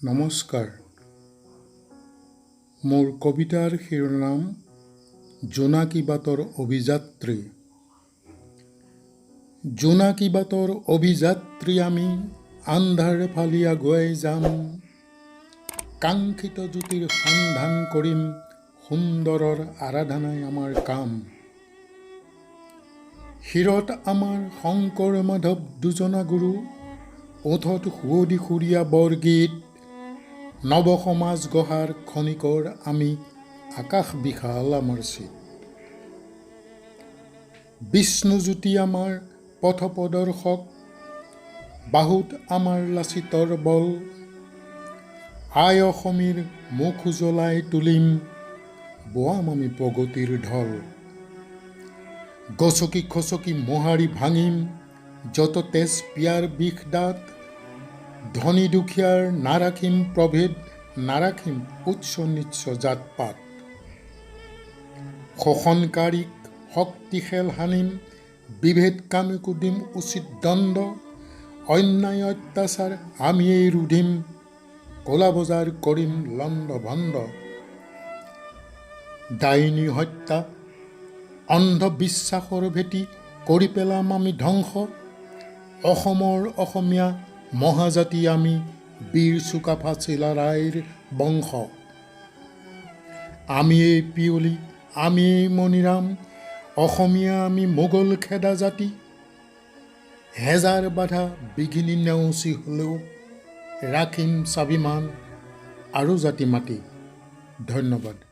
নমস্কাৰ। মোৰ কবিতাৰ শিৰোনাম জোনাকী বাটৰ অভিযাত্ৰী। জোনাকী বাটৰ অভিযাত্ৰী আমি আন্ধাৰ ফালি আগুৱাই যাম, কাংক্ষিত জ্যোতিৰ সন্ধান কৰিম, সুন্দৰৰ আৰাধনাই আমাৰ কাম। শিৰত আমাৰ শংকৰ মাধৱ দুজনা গুৰু, ওঠত সুৱদী সুৰীয়া বৰগীত, নৱ সমাজ গঢ়াৰ খনিকৰ আমি, আকাশ বিশাল আমাৰ চিত। বিষ্ণুজ্যোতি আমাৰ পথ প্ৰদৰ্শক, বাহুত আমাৰ লাচিতৰ বল, আই অসমীৰ মুখ উজ্বলাই তুলিম, বোৱাম আমি প্ৰগতিৰ ঢল। গছকি খচকি মোহাৰি ভাঙিম, যত তেজ পিয়াৰ বিষ দাঁত, ধনী দুখীয়াৰ নাৰাখিম প্ৰভেদ, নাৰাখিম উচ্চ নিচ্চ জাত পাত। শোষণকাৰীক শক্তিশাল হানিম, বিভেদ কামীকো দিম উচিত দণ্ড, অন্যায় অত্যাচাৰ আমিয়েই ৰুধিম, ক'লা বজাৰ কৰিম লণ্ড ভণ্ড। ডাইনী হত্যা অন্ধবিশ্বাসৰ ভেটি কৰি পেলাম আমি ধ্বংস, অসমৰ অসমীয়া মহাজাতি আমি, বীৰ চুকাফা চিলাৰায়ৰ বংশ। আমিয়েই পিয়লি আমিয়েই মণিৰাম, অসমীয়া আমি মোগল খেদা জাতি, হেজাৰ বাধা বিঘিনি নেওচি হ'লেও ৰাখিম স্বাভিমান আৰু জাতি মাতি। ধন্যবাদ।